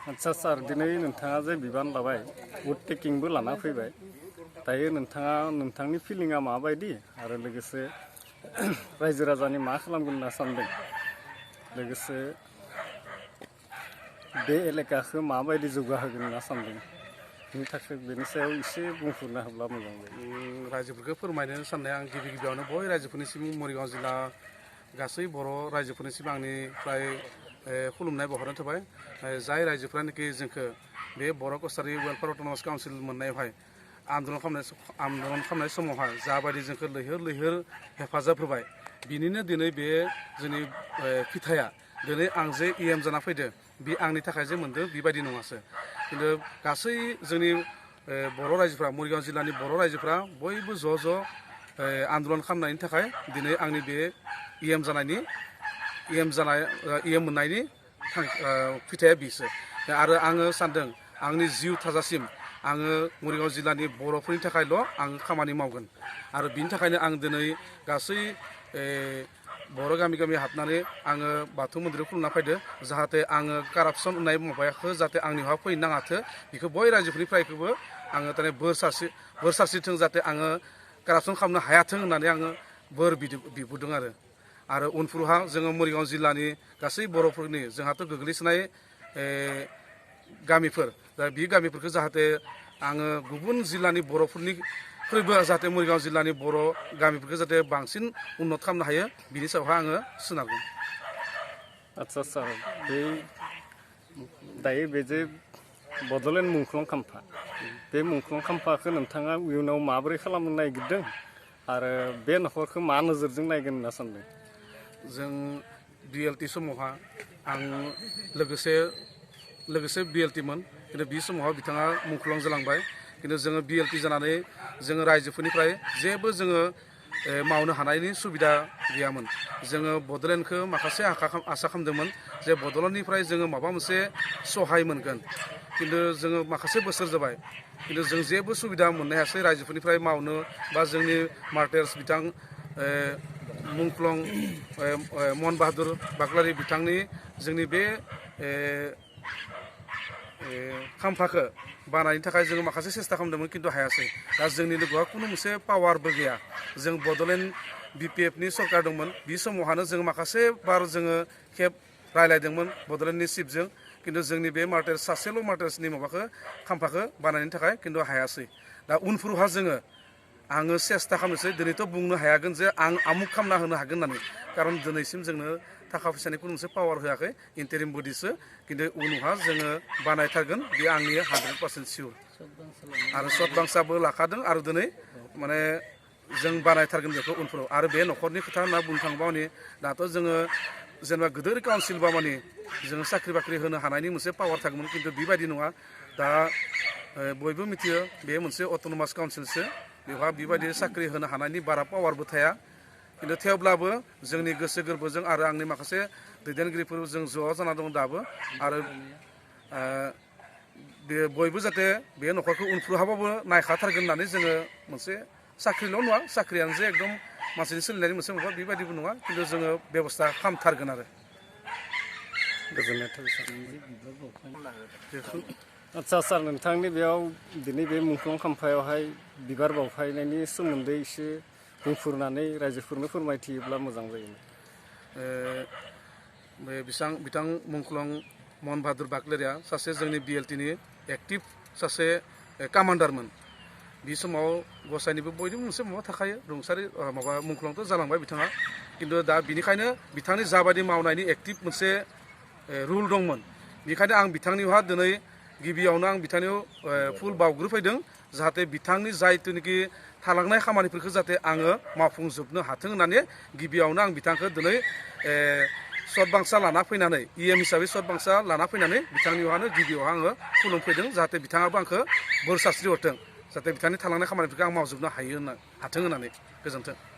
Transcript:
आच्छा सार दिनै नोंथाङा जे बिबान लाबाय बुट टेकिंबो लाना फैबाय दायो नोंथाङा नोंथांनि फिलिंआ माबायदि आरो लोगोसे रायजो राजानि मा खालामगोन होनना सानदों लोगोसे बे एलेकाखौ माबायदि जौगाहोगोन होनना सानदों बेनि थाखाय बेनि सायाव एसे बुंफुरना होब्ला मोजां जायो। रायजोफोरखौ फोरमायनो साननाया आं गिबियावनो बय रायजोफोरनिसिम मरिगाव जिल्ला गासै बर' रायजोफोरनिसिम आंनिफ्राय खुलुमनाय बावहरनाय थाबाय जाय रायजोफोरानोखि जोंखौ बे बर' कसारि वेलफेयार अट'नमास काउन्सिल मोननायावहाय आन्दलन खालामनाय समावहाय जाबायदि जोंखौ लैहोर हेफाजाब होबाय बिनिनो दिनै बे जोंनि फिथाइया दिनै आं जे EM जाना फैदो बे आंनि थाखाय जे मोनदों बेबायदि नङासो खिन्थु गासै जोंनि बर' रायजोफ्रा मरिगाव जिल्लानि बर' रायजोफ्रा बयबो ज' आन्दलन खालामनायनि थाखाय दिनै आंनि बे EM मोननायनि फिथाइया बिसो आरो आङो सानदों आंनि जिउ थाजासिम आङो मरिगाव जिल्लानि बर'फोरनि थाखायल' आं खामानि मावगोन आरो बिनि थाखायनो आं दिनै गासै बर' गामि हाबनानै आङो बाथौ मन्दिराव खुलुमना फैदो जाहाथे आङो कारापसन होननाय माबाखौ जाहाथे आंनियाव फैनो नाङाथो बेखौ बय रायजोफोरनिफ्रायबो आङो ताने बोर सारस्रिथों जाहाथे आङो कारापसन खालामनो हायाथों होननानै आङो बोर बिबोदों आरो उनफोरावहा जोङो मरिगाव जिल्लानि गासै बर'फोरनि जोंहाथ' गोग्लैसोनाय गामिफोर दा बे गामिफोरखौ जाहाथे आङो गुबुन जिल्लानि बर'फोरनिख्रुइबो जाहाथे मरिगाव जिल्लानि बर' गामिफोरखौ जाहाथे बांसिन उन्नत खालामनो हायो बिनि सायावहाय आङो सोनारगोन। आच्छा सार दायो बे जे बड'लेण्ड मुंख्लं खाम्फा बे मुंख्लं खाम्फाखौ नोंथाङा इयुनाव माबोरै खालामनो नागिरदों आरो बे न'खरखौ मा नोजोरजों नायगोन होनना सानदों? जों BLT समावहा आं लोगोसे BLT मोन खिन्थु बे समावहा बिथाङा मुंख्लं जालांबाय खिन्थु जोङो BLT जानानै जोङो रायजोफोरनिफ्राय जेबो जोङो मावनो हानायनि सुबिदा गैयामोन जोङो बड'लेण्डखौ माखासे आसा खालामदोंमोन जे बड'लेण्डनिफ्राय जोङो माबा मोनसे सहाय मोनगोन खिन्थु जोङो माखासे बोसोर जाबाय खिन्थु जों जेबो सुबिदा मोननो हायासै रायजोफोरनिफ्राय मावनो बा जोंनि मार्टार्स बिथां मुंख्लं महन बाहादुर बाग्लारि बिथांनि जोंनि बे खाम्फाखौ बानायनो थाखाय जोङो माखासे सेस्था खालामदोंमोन खिन्थु हायासै दा जोंनि लोगोआव खुनु मोनसे पावारबो गैया जों बड'लेण्ड BPFनि सरकार दंमोन बे समावहानो जोङो माखासे बार जोङो खेब रायलायदोंमोन बड'लेण्डनि चिफजों खिन्थु जोंनि बे सासेल' मार्टार्सनि माबाखौ खाम्फाखौ बानायनो थाखाय खिन्थु हायासै दा उनफोरावहा आङो सेस्था खालामनोसै दिनैथ' बुंनो हायागोन जे आं आमुक खालामना होनो हागोन होननानै खारन दिनैसिम जोंनो थाखा फैसानि खुनु मोनसे पावार होआखै इन्टारिम बडिसो खिन्थु उनावहा जोङो बानायथारगोन बे आंनि 100% सियर आरो सत बांसाबो लाखादों आरो दिनै माने जों बानायथारगोन बेखौ उनफोराव आरो बे न'खरनि खोथा होनना बुंनो थाङोबा माने दाथ' जोङो जेनेबा गिदिर काउन्सिलबा माने जोङो साख्रि बाख्रि होनो हानायनि मोनसे पावार थागौमोन खिन्थु बेबायदि नङा दा बयबो मिथियो बे मोनसे अट'नमास काउन्सिलसो बेवहाय बेबायदि साख्रि होनो हानायनि बारा पावारबो थाया खिन्थु थेवब्लाबो जोंनि गोसो गोरबोजों आरो आंनि माखासे दैदेनगिरिफोर जों ज' जाना दं दाबो आरो बे बयबो जाहाथे बे न'खरखौ उनफोरावहाबाबो नायखाथारगोन होननानै जोङो मोनसे साख्रिल' नङा साख्रियानो जे एकदम मानसिनि सोलिनायनि मोनसे माबा बेबायदिबो नङा खिन्थु जोङो बेब'स्था खालामथारगोन आरो गोजोननाय थाबाय सार। आच्छा सार नोंथांनि बेयाव दिनै बे मुंख्लं खाम्फायावहाय बिबार बावफायनायनि सोमोन्दै एसे बुंफुरनानै रायजोफोरनो फोरमायथियोब्ला मोजां जायो। बिथां मुंख्लं महन बाहादुर बाग्लारिया सासे जोंनि BLTनि एक्टिभ सासे कामान्डारमोन बे समाव गसाइनिबो बयनिबो मोनसे माबा थाखायो रुंसारि माबा मुंख्लंथ' जालांबाय बिथाङा खिन्थु दा बिनिखायनो बिथांनि जाबायदि मावनायनि एक्टिभ मोनसे रुल दंमोन बेखायनो आं बिथांनियावहा दिनै गिबियावनो आं बिथांनियाव फुल बावग्रोफैदों जाहाथे बिथांनि जायथुनिखि थालांनाय खामानिफोरखौ जाहाथे आङो मावफुंजोबनो हाथों होननानै गिबियावनो आं बिथांखौ दिनै सत बांसा लाना फैनानै EM हिसाबै सत बांसा लाना फैनानै बिथांनियावहानो गिबियाव आङो खुलुमफैदों जाहाथे बिथाङाबो आंखौ बोर सारस्रि हरथों जाहाथे बिथांनि थालांनाय खामानिफोरखौ आं मावजोबनो हाथों होननानै गोजोन्थों।